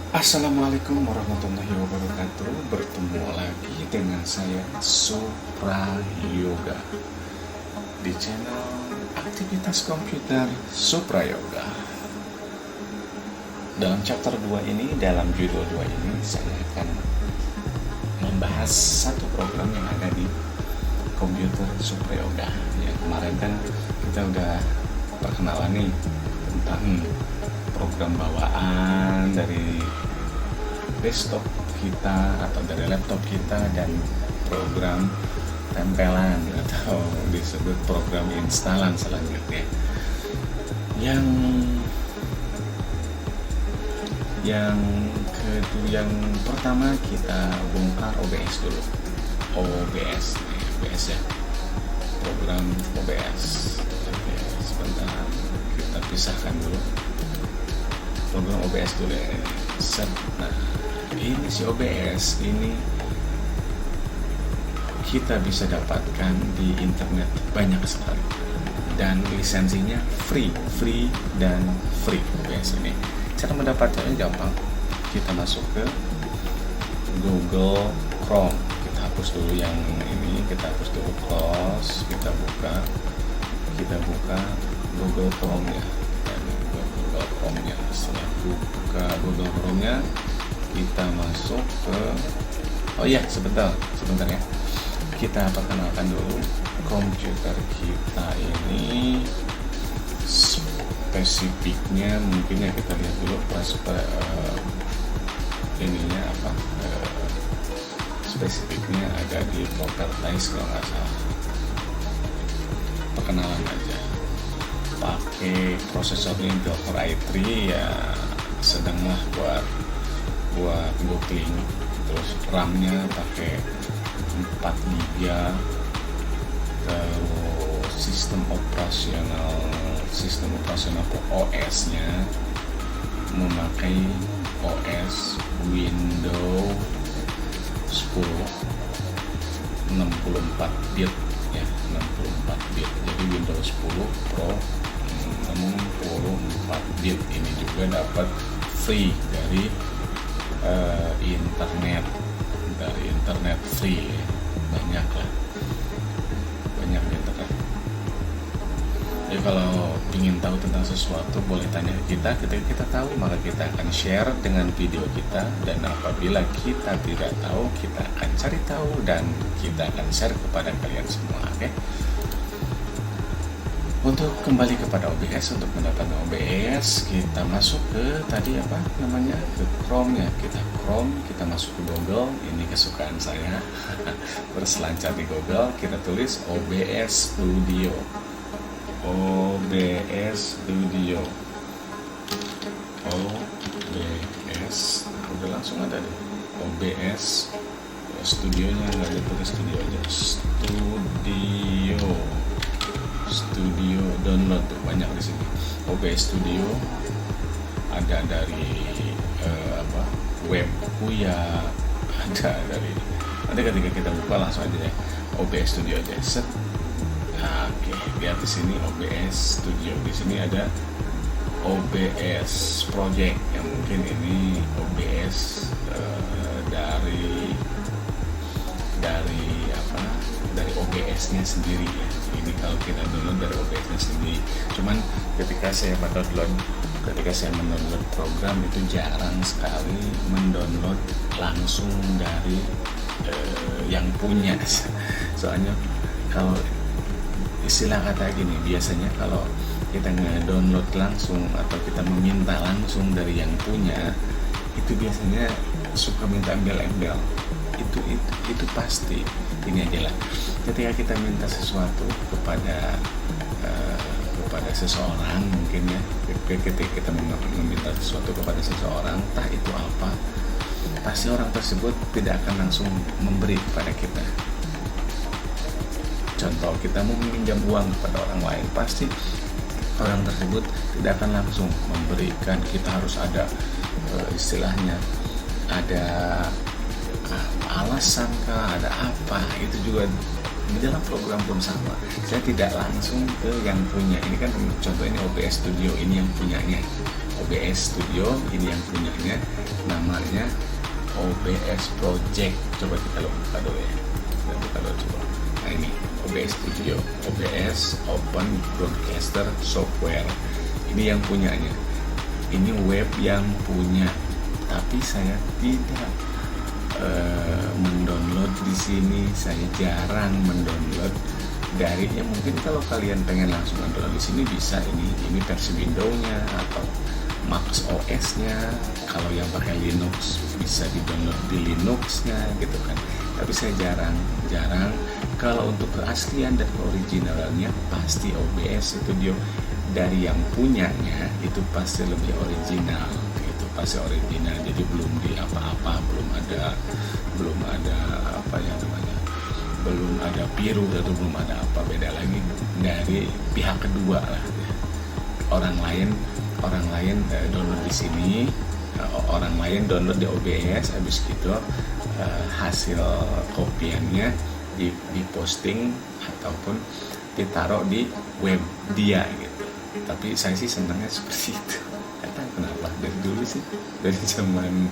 Assalamualaikum warahmatullahi wabarakatuh. Bertemu lagi dengan saya Supra Yoga di channel aktivitas komputer Supra Yoga. Dalam chapter 2 ini, dalam judul 2 ini, saya akan membahas satu program yang ada di komputer Supra Yoga. Ya, kemarin kan kita udah perkenalan nih tentang program bawaan dari desktop kita atau dari laptop kita dan program tempelan atau disebut program instalan selanjutnya. Yang pertama kita bongkar OBS dulu. OBS ya, program OBS. Oke, sebentar kita pisahkan dulu program OBS dulu ya. Nah, ini si OBS ini kita bisa dapatkan di internet banyak sekali dan lisensinya free dan free. OBS ini cara mendapatkannya gampang. Kita masuk ke Google Chrome, kita hapus dulu yang ini, kita hapus dulu, close, kita buka Google Chrome ya. Google Chrome-nya. Setelah buka Google Chrome-nya, kita masuk ke sebentar ya. Kita perkenalkan dulu komputer kita ini spesifiknya, mungkin ya kita lihat dulu ininya apa, spesifiknya ada di properties kalau nggak salah. Perkenalan aja, pakai prosesor Intel Core i3 ya, sedanglah buat googling. Terus RAM-nya pakai 4 GB, terus sistem operasional OS-nya memakai OS Windows 10 64 bit ya, 64 bit. Jadi Windows 10 Pro 64 bit. Ini juga dapat free dari internet free ya. banyak internet. Jadi kalau ingin tahu tentang sesuatu boleh tanya kita. Ketika kita tahu maka kita akan share dengan video kita, dan apabila kita tidak tahu kita akan cari tahu dan kita akan share kepada kalian semua. Oke? Untuk kembali kepada OBS, untuk mendapatkan OBS kita masuk ke ke Chrome ya. Kita masuk ke Google. Ini kesukaan saya. Berselancar di Google, kita tulis OBS Studio. Udah langsung ada deh. OBS studionya, nggak ada tulis studio aja. Studio download tuh banyak di sini. OBS Studio ada dari webku ya, ada dari. Nanti ketika kita buka langsung aja ya, OBS Studio aja. Set. Nah, oke, lihat di sini OBS Studio. Di sini ada OBS Project yang mungkin ini OBS dari OBS-nya sendiri ya. Ini kalau kita download dari OBS-nya sendiri. Cuman ketika saya mendownload program itu jarang sekali mendownload langsung dari yang punya. Soalnya kalau istilah kata gini, biasanya kalau kita nge-download langsung atau kita meminta langsung dari yang punya, itu biasanya suka minta embel-embel. Itu pasti. Ini aja lah, ketika kita minta sesuatu kepada seseorang, mungkin ya, ketika kita meminta sesuatu kepada seseorang, entah itu apa, pasti orang tersebut tidak akan langsung memberi kepada kita. Contoh, kita mau meminjam uang kepada orang lain, pasti orang tersebut tidak akan langsung memberikan. Kita harus ada istilahnya, ada alasan kah, ada apa, itu juga di dalam program pun sama. Saya tidak langsung ke yang punya. Ini kan contoh, ini OBS Studio, ini yang punyanya. OBS Studio. Ini yang punyanya, namanya OBS Project. Coba kita buka dulu ya, kita buka dulu coba. Nah ini OBS Studio, OBS Open Broadcaster Software. Ini yang punyanya, ini web yang punya, tapi saya tidak mendownload di sini. Saya jarang mendownload dari, ya mungkin kalau kalian pengen langsung mendownload di sini bisa. Ini versi Windows-nya atau Mac OS-nya. Kalau yang pakai Linux bisa di-download di Linux-nya gitu kan. Tapi saya jarang. Kalau untuk keaslian dan originalnya pasti OBS Studio dari yang punyanya itu pasti lebih original. Itu pasti original. Jadi belum di apa-apa, belum ada apa ya namanya, belum ada biru atau belum ada apa, beda lagi dari pihak kedua lah. Orang lain download di sini, orang lain download di OBS, habis gitu hasil kopiannya diposting ataupun ditaruh di web dia gitu. Tapi saya sih senangnya seperti itu. Nggak tahu kenapa dari dulu sih, dari zaman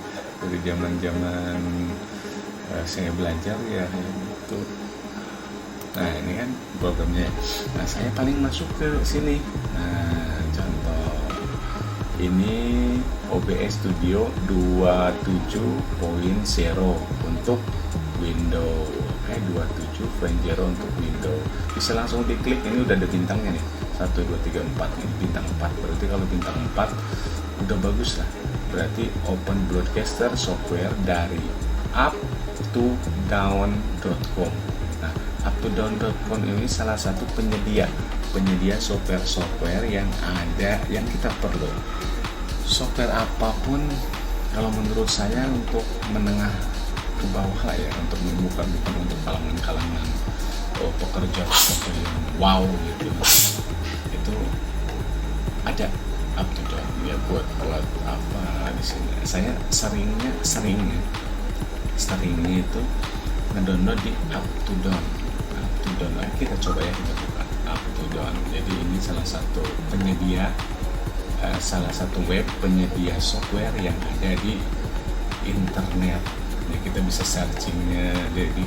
saya belajar ya gitu. Nah ini kan programnya. Nah saya paling masuk ke sini. Nah contoh ini OBS Studio 27.0 untuk Windows. 27.0 untuk Windows. Bisa langsung diklik, ini udah ada bintangnya nih. 1, 2, 3, 4. Ini bintang 4. Berarti kalau bintang 4 udah bagus lah. Berarti Open Broadcaster Software dari uptodown.com. Nah, uptodown.com ini salah satu penyedia software yang ada, yang kita perlu. Software apapun kalau menurut saya untuk menengah ke bawah lah ya, untuk bukan untuk kalangan pekerja seperti yang wow gitu, itu ada uptodown ya buat apa di sini. Saya seringnya itu ngedownload di uptodown. Kita coba ya, kita buka uptodown. Jadi ini salah satu penyedia, salah satu web penyedia software yang ada di internet. Ya, kita bisa searchingnya,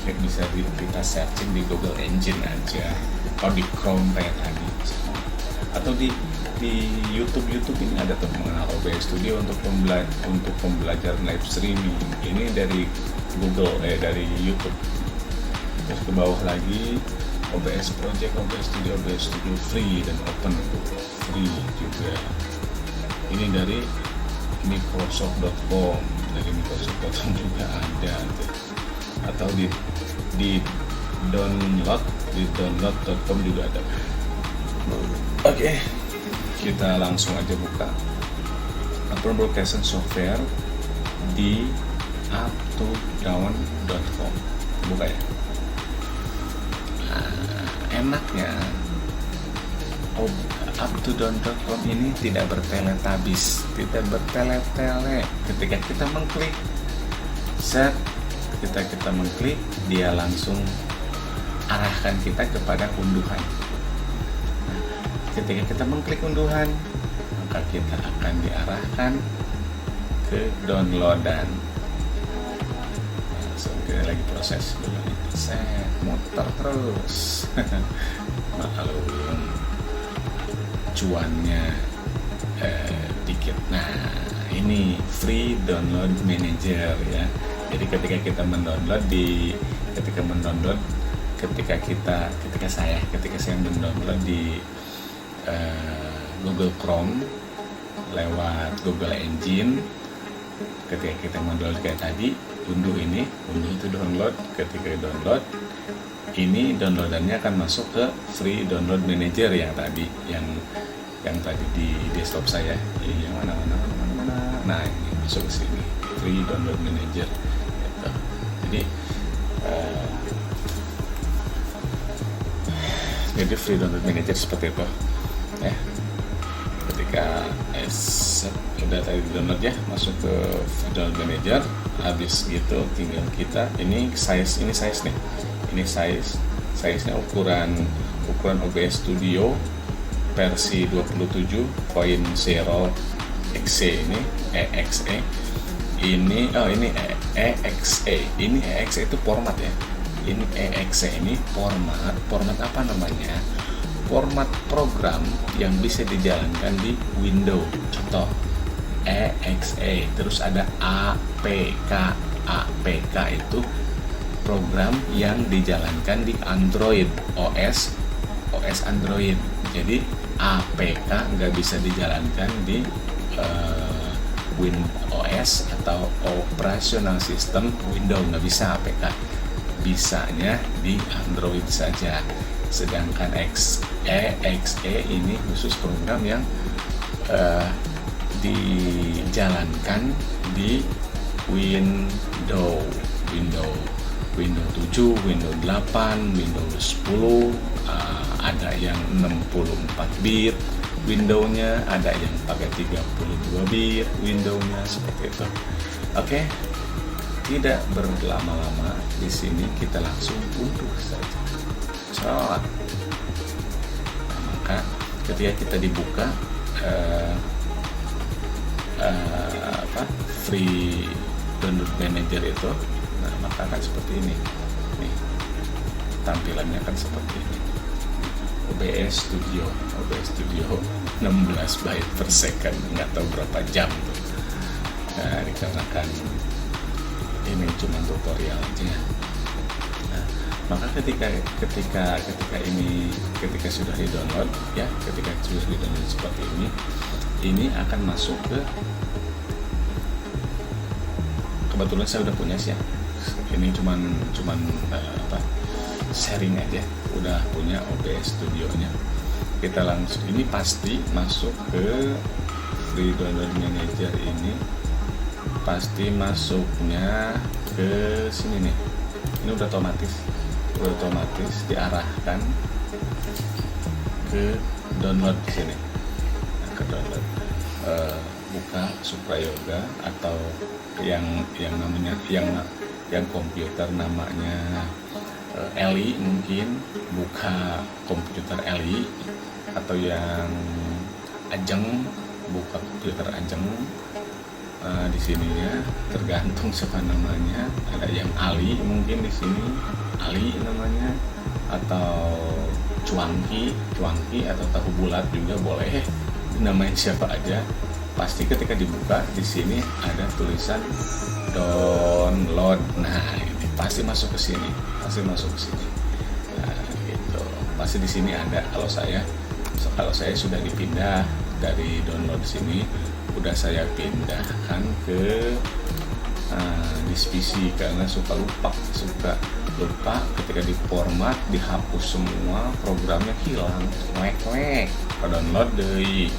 bisa kita searching di Google Engine aja, atau di Chrome kayak tadi, atau di YouTube ini ada tuh mengenal OBS Studio untuk pembelajaran live streaming. Ini dari Google, dari YouTube. Terus ke bawah lagi OBS Project, OBS Studio free dan open, free juga. Ini dari Microsoft.com, juga ada, atau di download.com juga ada. Oke, kita langsung aja buka Open Broadcasting Software di uptodown.com. Buka ya. Enaknya uptodown.com ini tidak bertele-tabis, tidak bertele-tele. Ketika kita mengklik set, kita mengklik, dia langsung arahkan kita kepada unduhan. Ketika kita mengklik unduhan, maka kita akan diarahkan ke downloadan. Kita lagi proses dulu, set, muter terus. Maklum cuannya dikit. Nah ini free download manager ya. Jadi ketika saya mendownload di Google Chrome lewat Google Engine, ketika kita mendownload kayak tadi, unduh itu download. Ketika download ini, downloadannya akan masuk ke free download manager yang tadi di desktop saya. Yang mana. Nah, ini masuk ke sini, free download manager. Gitu. Jadi free download manager seperti itu. Ya. Ketika udah tadi download ya, masuk ke free download manager. Habis gitu tinggal kita ini size nih. Ini size-nya ukuran OBS Studio versi 27.0 EXE ini EXE ini EXE ini EXE itu format ya. Ini EXE ini format apa namanya? Format program yang bisa dijalankan di Windows. Contoh EXE, terus ada APK. APK itu program yang dijalankan di Android, OS Android. Jadi APK nggak bisa dijalankan di OS atau operational system Windows, nggak bisa APK, bisanya di Android saja. Sedangkan EXE ini khusus program yang dijalankan di Windows 7, Windows 8, Windows 10, ada yang 64 bit Windows-nya, ada yang pakai 32 bit Windows-nya, seperti itu. Oke, tidak berlama-lama, di sini kita langsung unduh saja. Nah, maka ketika kita dibuka free download manager itu, nah maka akan seperti ini. Nih, tampilannya akan seperti ini. OBS Studio 16 byte per second, nggak tahu berapa jam tuh. Nah, dikarenakan ini cuma tutorial aja. Nah, maka ketika sudah di-download ya, ketika sudah di-download seperti ini akan masuk ke, kebetulan saya udah punya sih ya. Ini cuman sharing aja, udah punya OBS Studio-nya. Kita langsung, ini pasti masuk ke free download manager ini, pasti masuknya ke sini nih. Ini udah otomatis diarahkan ke download di sini. Nah, ke download, buka Suprayoga atau yang namanya yang komputer namanya Eli, mungkin buka komputer Eli, atau yang Ajeng buka komputer Ajeng. Di sininya tergantung siapa namanya, ada yang Ali mungkin di sini Ali namanya, atau Cuangki atau tahu bulat juga boleh, namanya siapa aja. Pasti ketika dibuka di sini ada tulisan download. Nah, ini pasti masuk ke sini. Nah, gitu. Pasti di sini ada. Kalau saya sudah dipindah dari download sini, udah saya pindahkan ke disk PC, karena suka lupa ketika di format dihapus semua, programnya hilang, download dari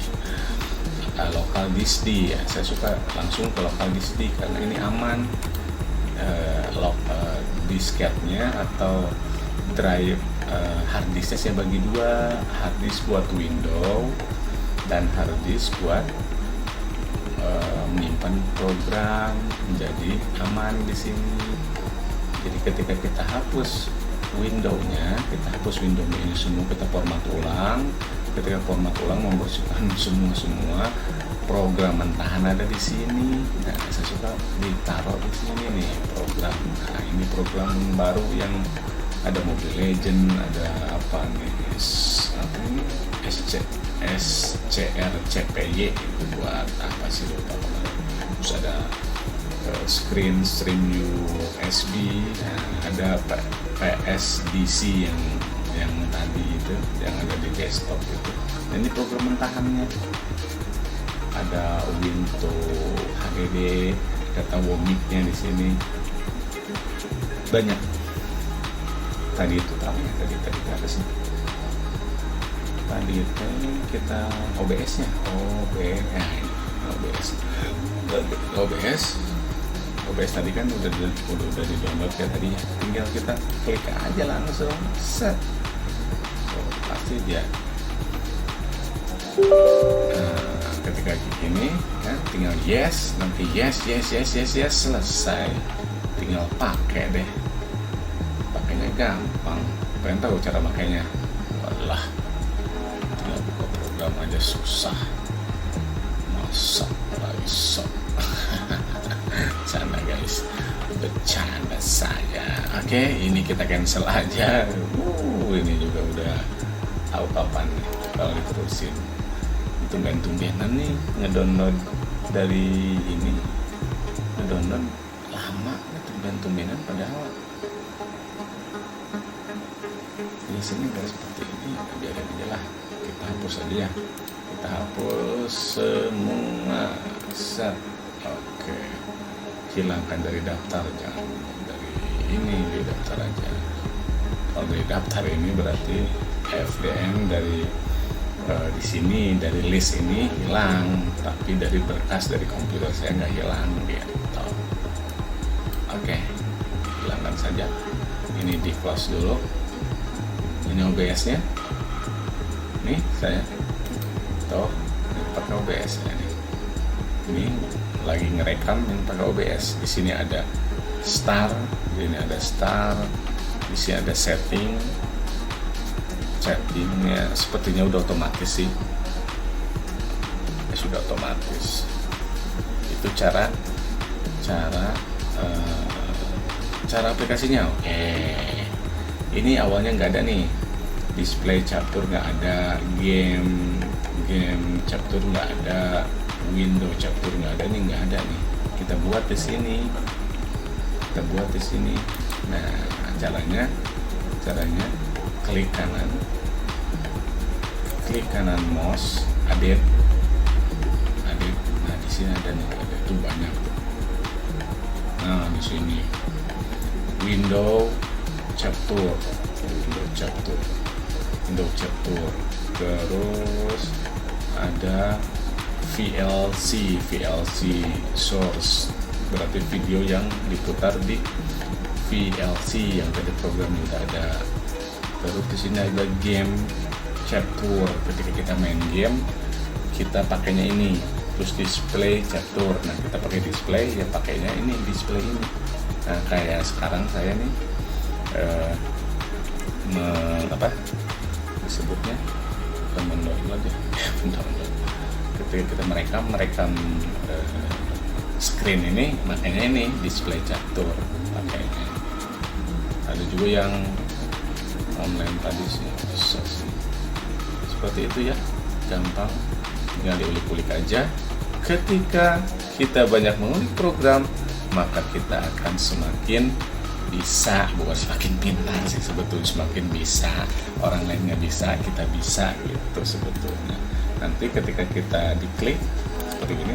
lokal disk D ya. Saya suka langsung ke lokal disk D karena ini aman. Disketnya atau drive hard disknya saya bagi dua, hard disk buat Windows dan hard disk buat menyimpan program, menjadi aman di sini. Jadi ketika kita hapus Windows-nya, ini semua, kita format ulang. Ketika format ulang, membersihkan semua program mentahan ada di sini. Nah, saya suka ditaruh di sini nih program. Nah, ini program baru yang ada Mobile Legend, ada apa nih? SCRCPY itu buat apa sih, lupa kemarin. Terus ada stream USB, nah, ada PSDC yang tadi itu, yang ada di desktop itu. Dan ini program mentahannya. Ada Windows HDD, data Womik-nya di sini. Banyak. Tadi itu tadi ada sih. Tadi itu kita OBS-nya. OBS tadi kan udah di-download ya tadi. Tinggal kita klik aja langsung set. Pasti dia. Ketika gini kan tinggal yes, nanti yes selesai, tinggal pakai deh. Pakainya gampang. Pengen tahu cara makainya? Walah, tinggal buka program aja susah, masa live shop. Sana guys, bercanda saya. Oke, ini kita cancel aja. Ini juga udah tahu kapan nih kalau diterusin. Itu tumben-tumbenan nih ngedownload dari ini, ngedownload lama, tumben-tumbenan padahal di sini guys seperti ini. Biarin aja lah, kita hapus aja ya, kita hapus semua. Set. Oke, hilangkan dari daftar, jangan dari ini, di daftar aja. Kalau dari daftar ini berarti FDM dari di sini, dari list ini hilang, tapi dari berkas dari komputer saya nggak hilang gitu. Oke, hilangkan saja. Ini di close dulu. Ini OBS nya, nih saya tuh pakai OBS ya nih. Ini lagi ngerekam yang pakai OBS. Di sini ada start, di sini ada start, di sini ada settingnya sepertinya udah otomatis sih. Ya, sudah otomatis. Itu cara aplikasinya. Oke. Ini awalnya nggak ada nih, display catur nggak ada, game catur nggak ada, window catur nggak ada nih, nggak ada nih. Kita buat di sini. Nah, caranya klik kanan mouse, edit. Nah, di sini ada nih, ada tuh banyak. Nah, di sini window catur, terus ada VLC source, berarti video yang diputar di VLC yang tadi programnya udah ada. Terus di sini ada game catur, ketika kita main game kita pakainya ini. Terus display catur, nah kita pakai display ya, pakainya ini display ini. Nah, kayak sekarang saya nih disebutnya mendownload ya, mendownload. Ketika kita merekam screen ini, makanya ini display catur pakainya. Ada juga yang online tadi sih, bisa sih seperti itu ya, gampang, tinggal diulik-ulik aja. Ketika kita banyak mengulik program, maka kita akan semakin bisa, bukan semakin pintar sih sebetulnya, semakin bisa. Orang lain nggak bisa, kita bisa gitu sebetulnya. Nanti ketika kita diklik seperti ini,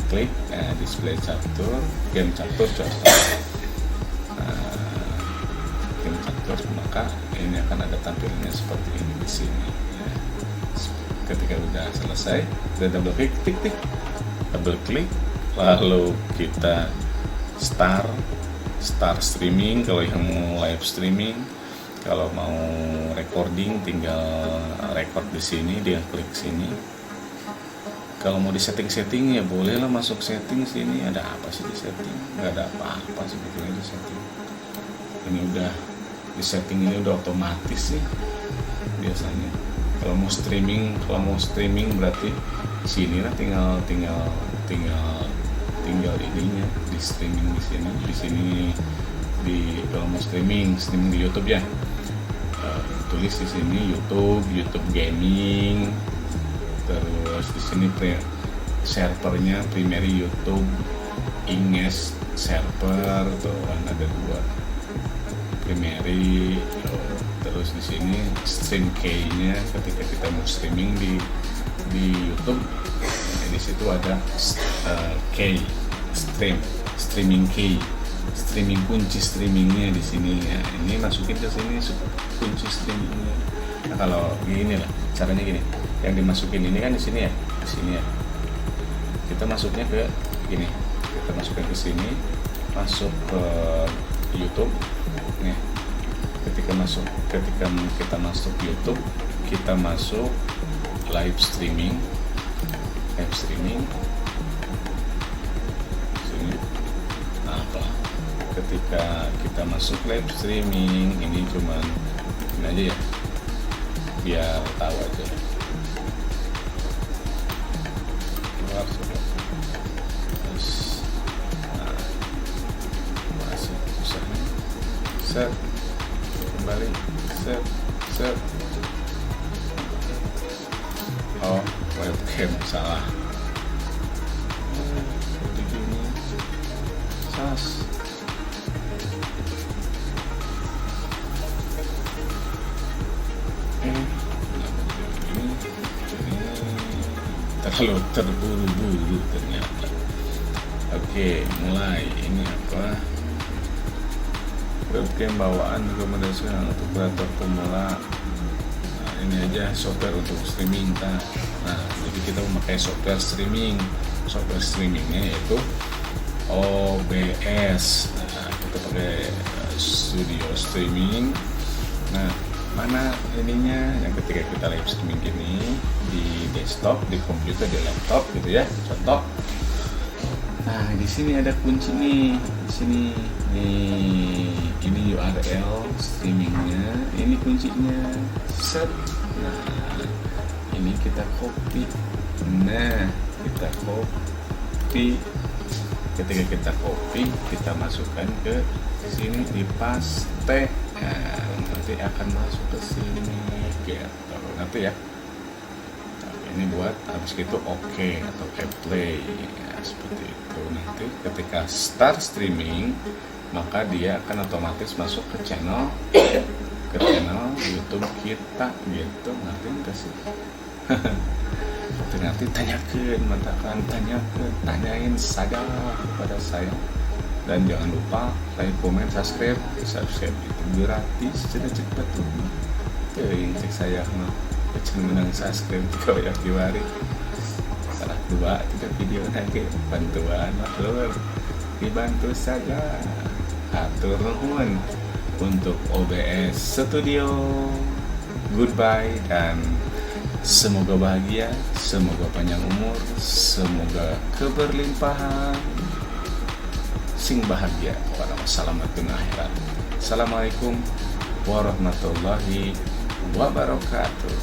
klik display catur, game catur contoh, game catur, maka ini akan ada tampilannya seperti ini di sini. Ketika udah selesai, kita double klik, double klik, lalu kita start streaming. Kalau yang mau live streaming, kalau mau recording tinggal record di sini, dia klik sini. Kalau mau di setting ya bolehlah masuk setting sini. Ada apa sih di setting? Nggak ada apa-apa sebetulnya di setting. Ini udah di setting, ini udah otomatis sih biasanya. Kalau mau streaming berarti sini lah, tinggal ininya di streaming di sini kalau mau streaming di YouTube ya, tulis di sini YouTube gaming. Terus di sini servernya primary YouTube English server, tuh kan ada dua primary. Terus di sini stream key-nya ketika kita mau streaming di YouTube, di situ ada key streaming key, streaming kunci streamingnya di sini ya. Ini masukin ke sini kunci streamingnya. Nah, kalau gini lah caranya, gini, yang dimasukin ini kan di sini ya, kita masuknya ke gini, kita masukkan ke sini, masuk ke YouTube nih. Ketika kita masuk YouTube, kita masuk live streaming sini. Apa? Ketika kita masuk live streaming, ini cuman ini aja ya, biar tahu aja. Keluar, set, kembali, set, set. Oh, webcam salah. Seperti gini, sas. Terlalu terburu-buru ternyata. Oke, mulai. Ini apa? Webcam bawaan rekomendasi untuk operator pemula. Nah, ini aja software untuk streaming. Nah, jadi kita memakai software streaming. Software streamingnya yaitu OBS. Nah, kita pakai studio streaming. Nah, mana ininya yang ketika kita live streaming gini di desktop, di komputer, di laptop gitu ya, contoh. Nah, di sini ada kunci nih, di sini nih, ini URL streamingnya, ini kuncinya, set. Nah, ini kita copy. Nah, kita copy. Ketika kita copy, kita masukkan ke sini, di paste. Nah, nanti akan masuk ke sini gitu, nanti ya. Ini buat habis itu oke atau play ya, seperti itu. Nanti ketika start streaming maka dia akan otomatis masuk ke channel YouTube kita gitu. Nanti kasih nanti tanyain saja kepada saya, dan jangan lupa like, komen, subscribe itu gratis, cepat tuh. Cek saya mah kecil menang subscribe kalau yang diwari salah 2-3 video nanti bantuan makhluk dibantu saja. Atur nuhun untuk OBS Studio. Goodbye dan semoga bahagia, semoga panjang umur, semoga keberlimpahan, sing bahagia pada salamatun akhirat. Assalamualaikum warahmatullahi wabarakatuh.